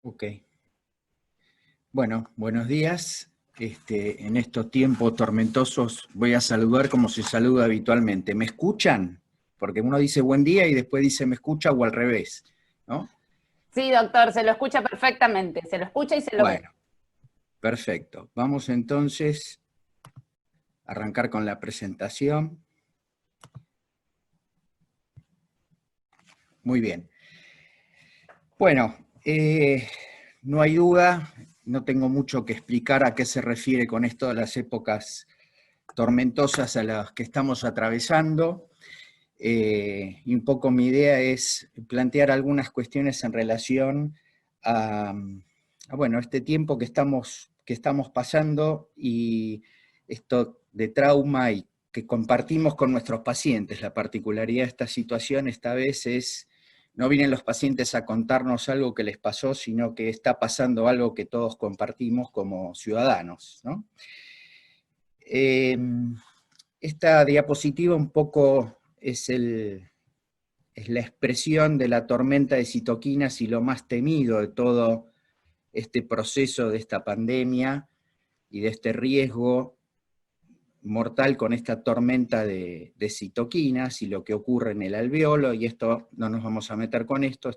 Ok. Bueno, buenos días. En estos tiempos tormentosos voy a saludar como se saluda habitualmente. ¿Me escuchan? Porque uno dice buen día y después dice me escucha o al revés, ¿no? Sí, doctor, se lo escucha perfectamente, se lo escucha y se lo ve. Bueno, perfecto. Vamos entonces a arrancar con la presentación. Muy bien. Bueno, no hay duda, no tengo mucho que explicar a qué se refiere con esto de las épocas tormentosas a las que estamos atravesando. Y un poco mi idea es plantear algunas cuestiones en relación bueno, este tiempo que estamos pasando y esto de trauma y que compartimos con nuestros pacientes. La particularidad de esta situación esta vez es, no vienen los pacientes a contarnos algo que les pasó, sino que está pasando algo que todos compartimos como ciudadanos, ¿no? Esta diapositiva un poco es la expresión de la tormenta de citoquinas y lo más temido de todo este proceso de esta pandemia y de este riesgo mortal con esta tormenta de citoquinas y lo que ocurre en el alveolo, y esto no nos vamos a meter con esto,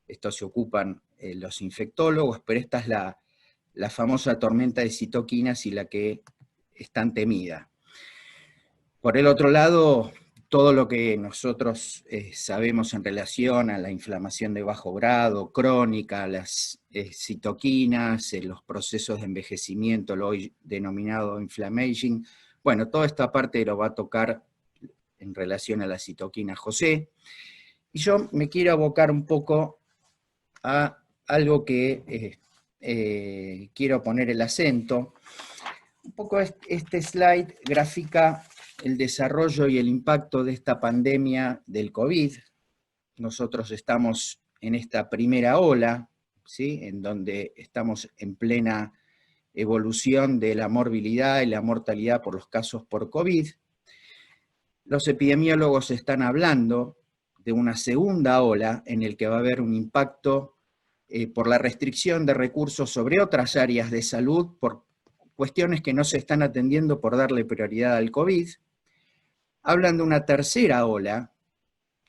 esto se ocupan los infectólogos, pero esta es la famosa tormenta de citoquinas y la que es tan temida. Por el otro lado, todo lo que nosotros sabemos en relación a la inflamación de bajo grado, crónica, las citoquinas, los procesos de envejecimiento, lo hoy denominado inflammation, bueno, toda esta parte lo va a tocar en relación a la citoquina José. Y yo me quiero abocar un poco a algo que quiero poner el acento. Un poco este slide grafica el desarrollo y el impacto de esta pandemia del COVID. Nosotros estamos en esta primera ola, ¿sí? En donde estamos en plena evolución de la morbilidad y la mortalidad por los casos por COVID. Los epidemiólogos están hablando de una segunda ola en el que va a haber un impacto por la restricción de recursos sobre otras áreas de salud, por cuestiones que no se están atendiendo por darle prioridad al COVID. Hablan de una tercera ola,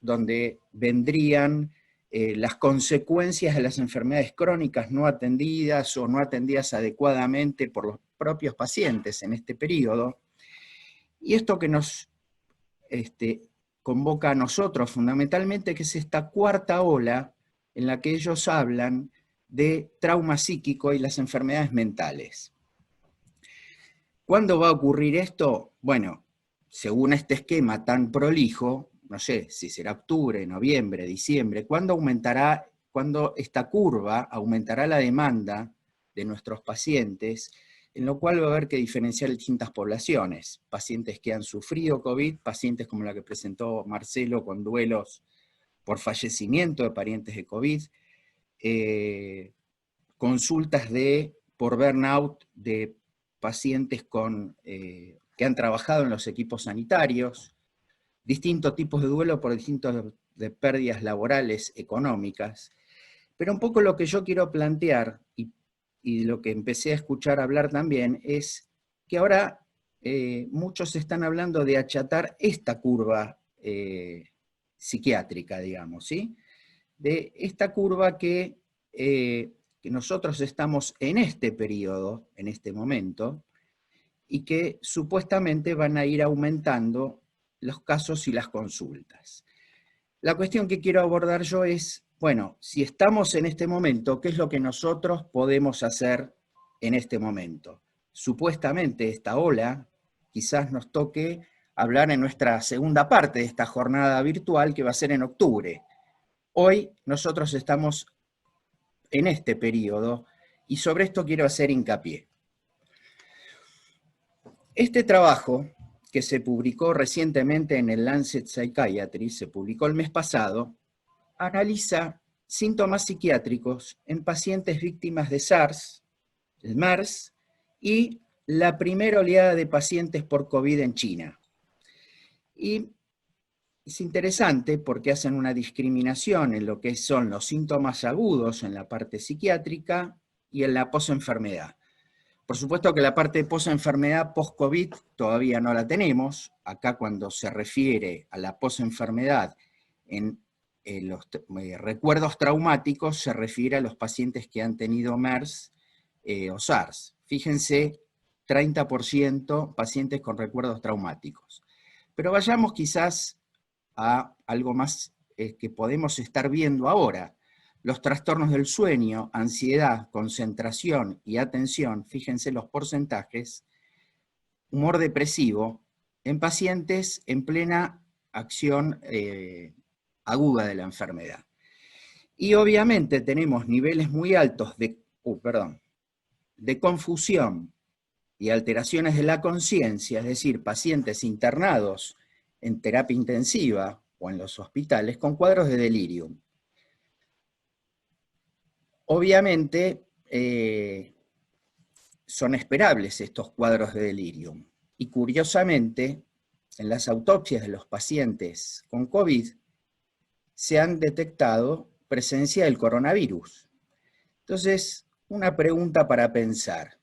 donde vendrían las consecuencias de las enfermedades crónicas no atendidas o no atendidas adecuadamente por los propios pacientes en este periodo. Y esto que nos convoca a nosotros fundamentalmente, que es esta cuarta ola en la que ellos hablan de trauma psíquico y las enfermedades mentales. ¿Cuándo va a ocurrir esto? Bueno, según este esquema tan prolijo, no sé si será octubre, noviembre, diciembre, ¿cuándo esta curva aumentará la demanda de nuestros pacientes? En lo cual va a haber que diferenciar distintas poblaciones, pacientes que han sufrido COVID, pacientes como la que presentó Marcelo con duelos por fallecimiento de parientes de COVID, consultas por burnout de pacientes que han trabajado en los equipos sanitarios, distintos tipos de duelo por distintos de pérdidas laborales, económicas. Pero un poco lo que yo quiero plantear, y lo que empecé a escuchar hablar también, es que ahora muchos están hablando de achatar esta curva psiquiátrica, digamos, ¿sí? De esta curva que nosotros estamos en este periodo, en este momento, y que supuestamente van a ir aumentando los casos y las consultas. La cuestión que quiero abordar yo es, bueno, si estamos en este momento, ¿qué es lo que nosotros podemos hacer en este momento? Supuestamente esta ola quizás nos toque hablar en nuestra segunda parte de esta jornada virtual que va a ser en octubre. Hoy nosotros estamos en este periodo y sobre esto quiero hacer hincapié. Este trabajo, que se publicó recientemente en el Lancet Psychiatry, se publicó el mes pasado, analiza síntomas psiquiátricos en pacientes víctimas de SARS, el MERS, y la primera oleada de pacientes por COVID en China. Y Es interesante porque hacen una discriminación en lo que son los síntomas agudos en la parte psiquiátrica y en la posenfermedad. Por supuesto que la parte de posenfermedad, post-COVID, todavía no la tenemos. Acá cuando se refiere a la posenfermedad en los recuerdos traumáticos, se refiere a los pacientes que han tenido MERS o SARS. Fíjense, 30% pacientes con recuerdos traumáticos. Pero vayamos quizás a algo más que podemos estar viendo ahora. Los trastornos del sueño, ansiedad, concentración y atención, fíjense los porcentajes, humor depresivo, en pacientes en plena acción aguda de la enfermedad. Y obviamente tenemos niveles muy altos de confusión y alteraciones de la conciencia, es decir, pacientes internados en terapia intensiva o en los hospitales con cuadros de delirium. Obviamente son esperables estos cuadros de delirium. Y curiosamente, en las autopsias de los pacientes con COVID se han detectado presencia del coronavirus. Entonces, una pregunta para pensar.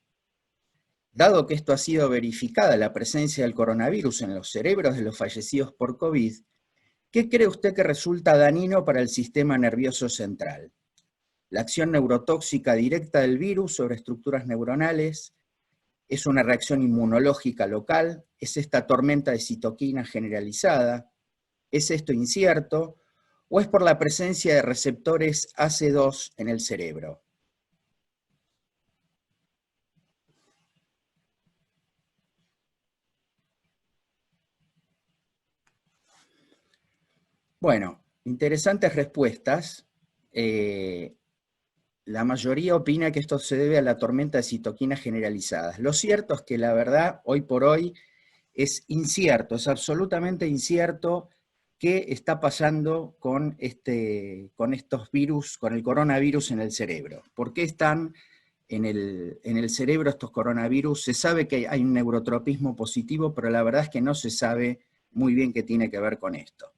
Dado que esto ha sido verificada, la presencia del coronavirus en los cerebros de los fallecidos por COVID, ¿qué cree usted que resulta dañino para el sistema nervioso central? La acción neurotóxica directa del virus sobre estructuras neuronales, es una reacción inmunológica local, es esta tormenta de citoquinas generalizada, es esto incierto, o es por la presencia de receptores AC2 en el cerebro. Bueno, interesantes respuestas. La mayoría opina que esto se debe a la tormenta de citoquinas generalizadas. Lo cierto es que la verdad, hoy por hoy, es incierto, es absolutamente incierto qué está pasando con estos virus, con el coronavirus en el cerebro. ¿Por qué están en el cerebro estos coronavirus? Se sabe que hay un neurotropismo positivo, pero la verdad es que no se sabe muy bien qué tiene que ver con esto.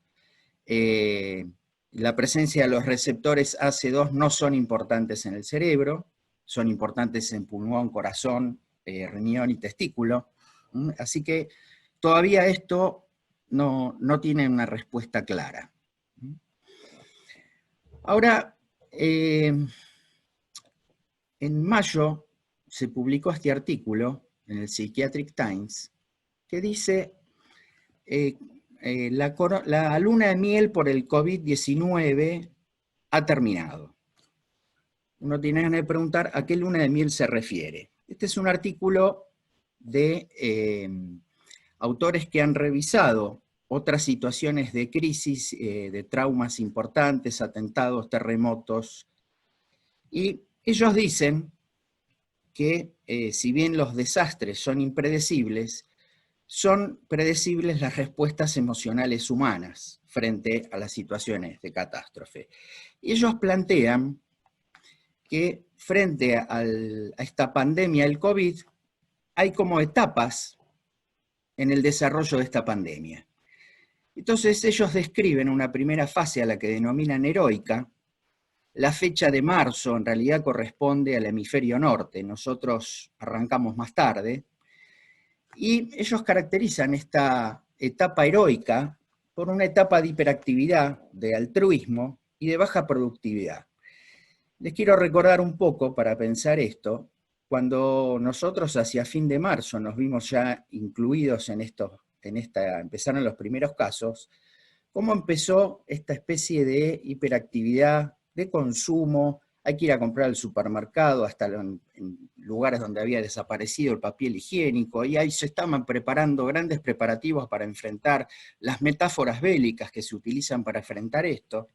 La presencia de los receptores AC2 no son importantes en el cerebro, son importantes en pulmón, corazón, riñón y testículo. Así que todavía esto no tiene una respuesta clara. Ahora, en mayo se publicó este artículo en el Psychiatric Times que dice la luna de miel por el COVID-19 ha terminado. Uno tiene ganas de preguntar a qué luna de miel se refiere. Este es un artículo de autores que han revisado otras situaciones de crisis, de traumas importantes, atentados, terremotos, y ellos dicen que si bien los desastres son impredecibles, son predecibles las respuestas emocionales humanas frente a las situaciones de catástrofe. Y ellos plantean que frente a esta pandemia del COVID, hay como etapas en el desarrollo de esta pandemia. Entonces ellos describen una primera fase a la que denominan heroica. La fecha de marzo en realidad corresponde al hemisferio norte, nosotros arrancamos más tarde, y ellos caracterizan esta etapa heroica por una etapa de hiperactividad, de altruismo y de baja productividad. Les quiero recordar un poco, para pensar esto, cuando nosotros hacia fin de marzo nos vimos ya incluidos empezaron los primeros casos, cómo empezó esta especie de hiperactividad, de consumo. Hay que ir a comprar al supermercado, hasta en lugares donde había desaparecido el papel higiénico, y ahí se estaban preparando grandes preparativos para enfrentar las metáforas bélicas que se utilizan para enfrentar esto.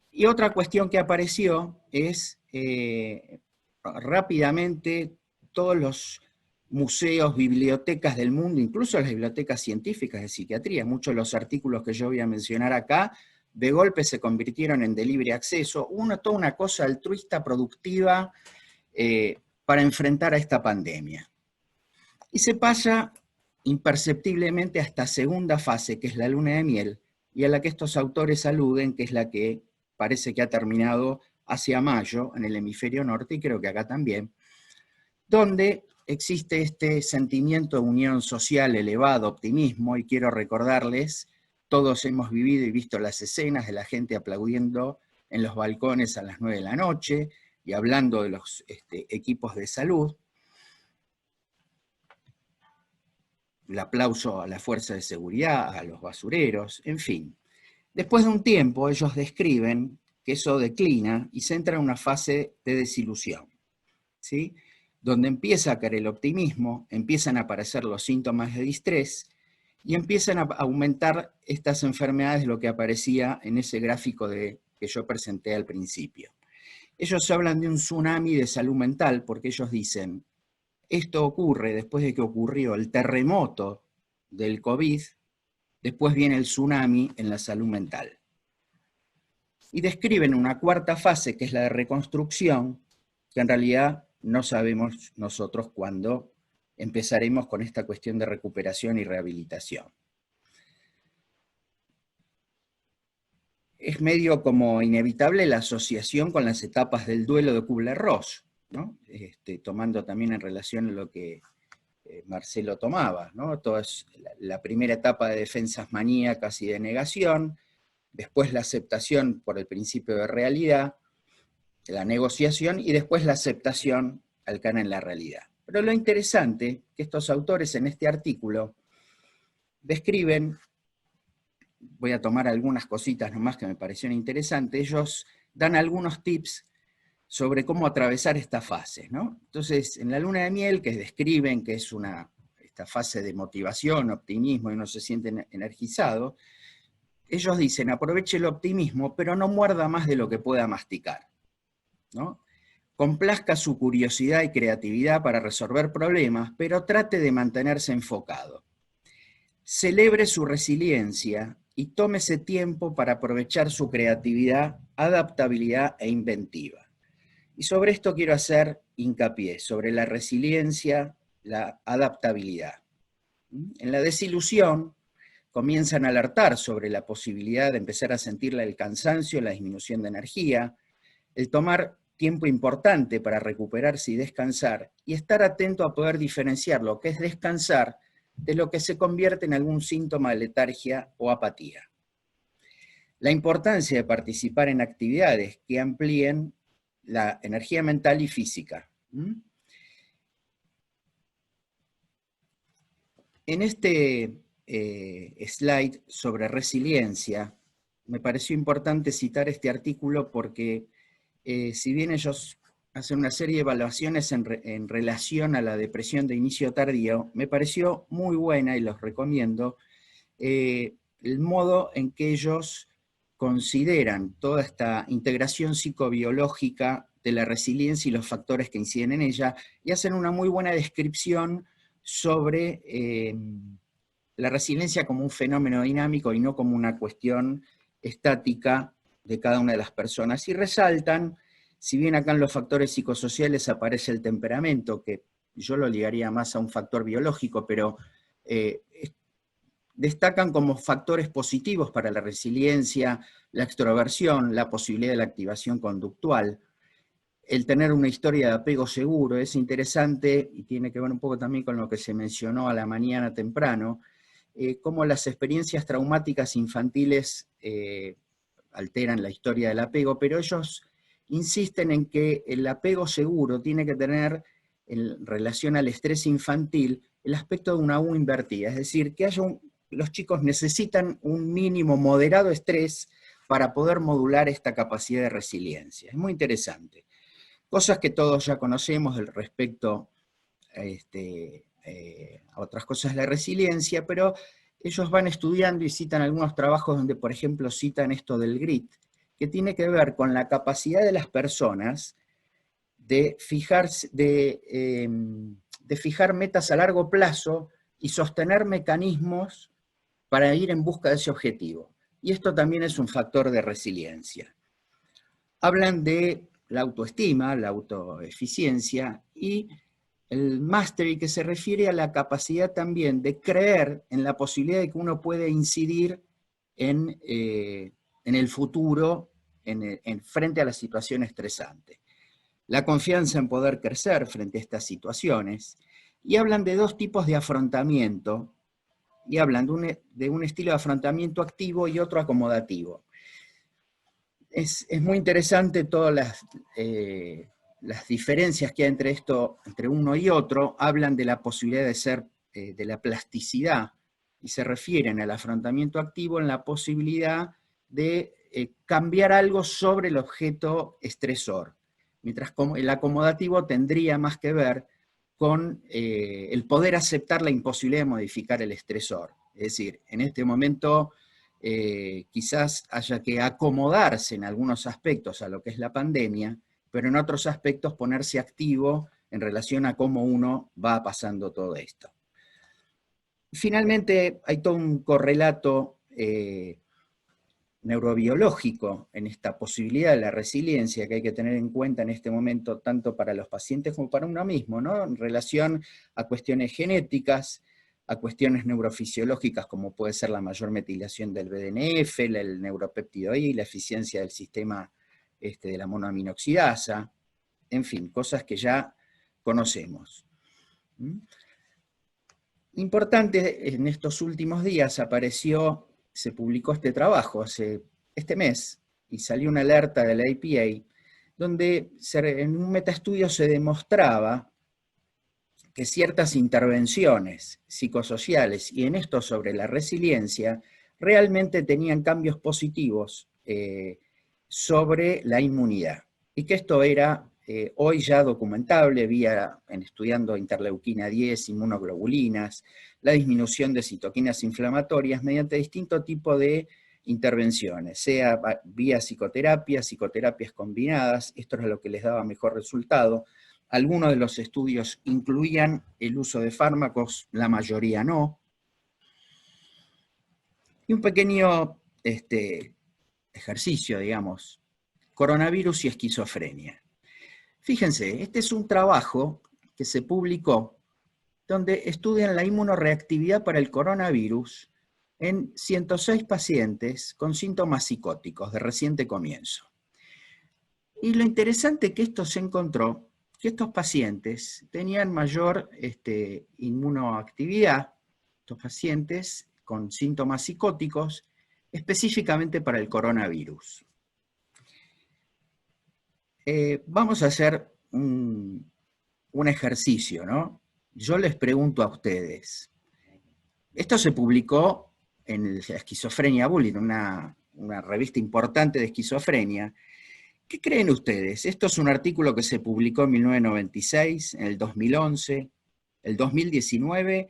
Y otra cuestión que apareció es rápidamente todos los museos, bibliotecas del mundo, incluso las bibliotecas científicas de psiquiatría, muchos de los artículos que yo voy a mencionar acá, de golpe se convirtieron en de libre acceso, toda una cosa altruista, productiva, para enfrentar a esta pandemia. Y se pasa imperceptiblemente a esta segunda fase, que es la luna de miel, y a la que estos autores aluden, que es la que parece que ha terminado hacia mayo en el hemisferio norte, y creo que acá también, donde existe este sentimiento de unión social elevado, optimismo, y quiero recordarles, todos hemos vivido y visto las escenas de la gente aplaudiendo en los balcones a las 9 de la noche, y hablando de los equipos de salud, el aplauso a la fuerza de seguridad, a los basureros, en fin. Después de un tiempo, ellos describen que eso declina y se entra en una fase de desilusión, ¿sí? Donde empieza a caer el optimismo, empiezan a aparecer los síntomas de distrés y empiezan a aumentar estas enfermedades, lo que aparecía en ese gráfico que yo presenté al principio. Ellos hablan de un tsunami de salud mental porque ellos dicen, esto ocurre después de que ocurrió el terremoto del COVID, después viene el tsunami en la salud mental. Y describen una cuarta fase, que es la de reconstrucción, que en realidad no sabemos nosotros cuándo empezaremos con esta cuestión de recuperación y rehabilitación. Es medio como inevitable la asociación con las etapas del duelo de Kubler-Ross, ¿no? Tomando también en relación a lo que Marcelo tomaba, ¿no? Toda la primera etapa de defensas maníacas y de negación, después la aceptación por el principio de realidad, la negociación, y después la aceptación al caer en la realidad. Pero lo interesante que estos autores en este artículo describen, voy a tomar algunas cositas nomás que me parecieron interesantes, ellos dan algunos tips sobre cómo atravesar esta fase, ¿no? Entonces, en la luna de miel, que describen que es esta fase de motivación, optimismo, y uno se siente energizado, ellos dicen, aproveche el optimismo, pero no muerda más de lo que pueda masticar, ¿no? Complazca su curiosidad y creatividad para resolver problemas, pero trate de mantenerse enfocado. Celebre su resiliencia y tómese tiempo para aprovechar su creatividad, adaptabilidad e inventiva. Y sobre esto quiero hacer hincapié, sobre la resiliencia, la adaptabilidad. En la desilusión comienzan a alertar sobre la posibilidad de empezar a sentir el cansancio, la disminución de energía, el tomar tiempo importante para recuperarse y descansar, y estar atento a poder diferenciar lo que es descansar de lo que se convierte en algún síntoma de letargia o apatía. La importancia de participar en actividades que amplíen la energía mental y física. En este slide sobre resiliencia, me pareció importante citar este artículo porque si bien ellos hacen una serie de evaluaciones en relación a la depresión de inicio tardío, me pareció muy buena y los recomiendo, el modo en que ellos consideran toda esta integración psicobiológica de la resiliencia y los factores que inciden en ella, y hacen una muy buena descripción sobre la resiliencia como un fenómeno dinámico y no como una cuestión estática de cada una de las personas. Y resaltan, si bien acá en los factores psicosociales aparece el temperamento, que yo lo ligaría más a un factor biológico, pero destacan como factores positivos para la resiliencia, la extroversión, la posibilidad de la activación conductual, el tener una historia de apego seguro. Es interesante, y tiene que ver un poco también con lo que se mencionó a la mañana temprano, cómo las experiencias traumáticas infantiles alteran la historia del apego, pero ellos insisten en que el apego seguro tiene que tener, en relación al estrés infantil, el aspecto de una U invertida, es decir, que los chicos necesitan un mínimo moderado estrés para poder modular esta capacidad de resiliencia. Es muy interesante. Cosas que todos ya conocemos respecto a otras cosas de la resiliencia, pero ellos van estudiando y citan algunos trabajos donde, por ejemplo, citan esto del grit, que tiene que ver con la capacidad de las personas de fijar metas a largo plazo y sostener mecanismos para ir en busca de ese objetivo. Y esto también es un factor de resiliencia. Hablan de la autoestima, la autoeficiencia, y el mastery, que se refiere a la capacidad también de creer en la posibilidad de que uno puede incidir en el futuro, frente a la situación estresante. La confianza en poder crecer frente a estas situaciones, y hablan de dos tipos de afrontamiento, y hablan de un estilo de afrontamiento activo y otro acomodativo. Es muy interesante todas las diferencias que hay entre uno y otro. Hablan de la posibilidad de ser, de la plasticidad, y se refieren al afrontamiento activo en la posibilidad de cambiar algo sobre el objeto estresor, mientras el acomodativo tendría más que ver con el poder aceptar la imposibilidad de modificar el estresor. Es decir, en este momento quizás haya que acomodarse en algunos aspectos a lo que es la pandemia, pero en otros aspectos ponerse activo en relación a cómo uno va pasando todo esto. Finalmente, hay todo un correlato neurobiológico en esta posibilidad de la resiliencia que hay que tener en cuenta en este momento, tanto para los pacientes como para uno mismo, ¿no? En relación a cuestiones genéticas, a cuestiones neurofisiológicas como puede ser la mayor metilación del BDNF, el neuropéptido I, la eficiencia del sistema de la monoaminoxidasa, en fin, cosas que ya conocemos. Importante, en estos últimos días se publicó este trabajo este mes, y salió una alerta de la APA, donde en un metaestudio se demostraba que ciertas intervenciones psicosociales, y en esto sobre la resiliencia, realmente tenían cambios positivos sobre la inmunidad. Y que esto era hoy ya documentable estudiando interleuquina 10, inmunoglobulinas, la disminución de citoquinas inflamatorias mediante distinto tipo de intervenciones, sea vía psicoterapias combinadas. Esto es lo que les daba mejor resultado. Algunos de los estudios incluían el uso de fármacos, la mayoría no. Y un pequeño ejercicio, digamos, coronavirus y esquizofrenia. Fíjense, este es un trabajo que se publicó donde estudian la inmunoreactividad para el coronavirus en 106 pacientes con síntomas psicóticos de reciente comienzo. Y lo interesante que esto se encontró, que estos pacientes tenían mayor inmunoactividad, estos pacientes con síntomas psicóticos, específicamente para el coronavirus. Vamos a hacer un ejercicio, ¿no? Yo les pregunto a ustedes. Esto se publicó en la Esquizofrenia Bulletin, una revista importante de esquizofrenia. ¿Qué creen ustedes? ¿Esto es un artículo que se publicó en 1996, en el 2011, el 2019,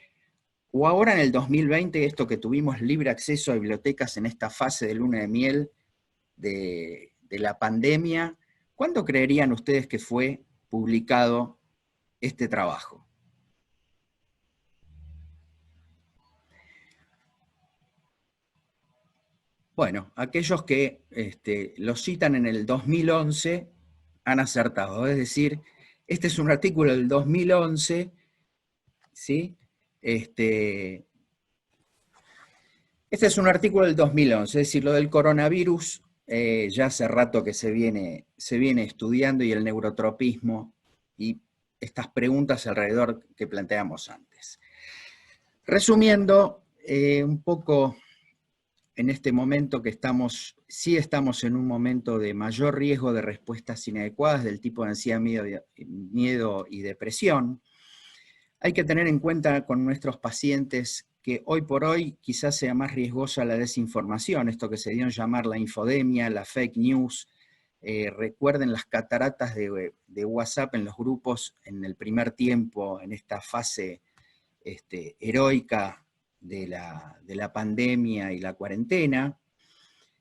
o ahora en el 2020, esto que tuvimos libre acceso a bibliotecas en esta fase de luna de miel de la pandemia? ¿Cuándo creerían ustedes que fue publicado este trabajo? Bueno, aquellos que lo citan en el 2011 han acertado, es decir, este es un artículo del 2011, ¿sí? Este es un artículo del 2011, es decir, lo del coronavirus ya hace rato que se viene estudiando, y el neurotropismo y estas preguntas alrededor que planteamos antes. Resumiendo, un poco en este momento que sí estamos en un momento de mayor riesgo de respuestas inadecuadas del tipo de ansiedad, miedo y depresión. Hay que tener en cuenta con nuestros pacientes que hoy por hoy quizás sea más riesgosa la desinformación, esto que se dio en llamar la infodemia, la fake news. Recuerden las cataratas de WhatsApp en los grupos en el primer tiempo, en esta fase heroica de la pandemia y la cuarentena,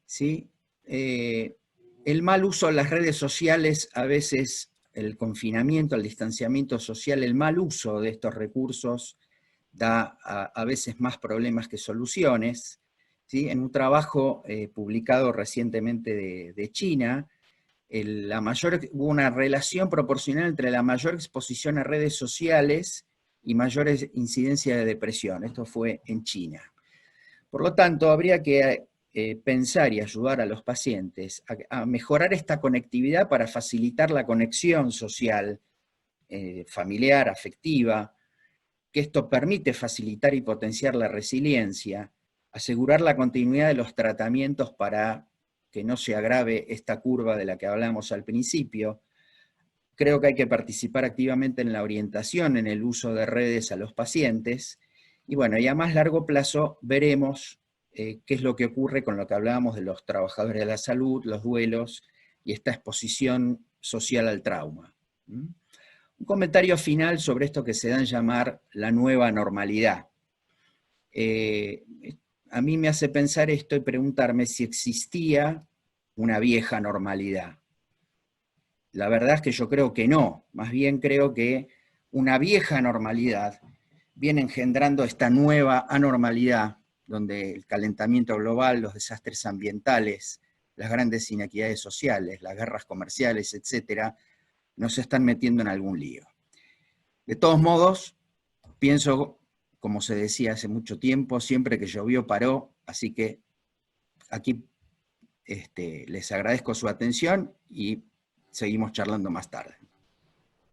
¿sí? El mal uso de las redes sociales, a veces el confinamiento, el distanciamiento social, el mal uso de estos recursos da a veces más problemas que soluciones, ¿sí? En un trabajo publicado recientemente de China, hubo una relación proporcional entre la mayor exposición a redes sociales y mayor incidencia de depresión. Esto fue en China. Por lo tanto, habría que pensar y ayudar a los pacientes a mejorar esta conectividad para facilitar la conexión social, familiar, afectiva, que esto permite facilitar y potenciar la resiliencia, asegurar la continuidad de los tratamientos para que no se agrave esta curva de la que hablamos al principio. Creo que hay que participar activamente en la orientación, en el uso de redes a los pacientes, y bueno, y a más largo plazo veremos qué es lo que ocurre con lo que hablábamos de los trabajadores de la salud, los duelos y esta exposición social al trauma. Un comentario final sobre esto que se da en llamar la nueva normalidad. A mí me hace pensar esto y preguntarme si existía una vieja normalidad. La verdad es que yo creo que no, más bien creo que una vieja normalidad viene engendrando esta nueva anormalidad, donde el calentamiento global, los desastres ambientales, las grandes inequidades sociales, las guerras comerciales, etcétera, nos están metiendo en algún lío. De todos modos, pienso, como se decía hace mucho tiempo, siempre que llovió paró, así que aquí les agradezco su atención y seguimos charlando más tarde.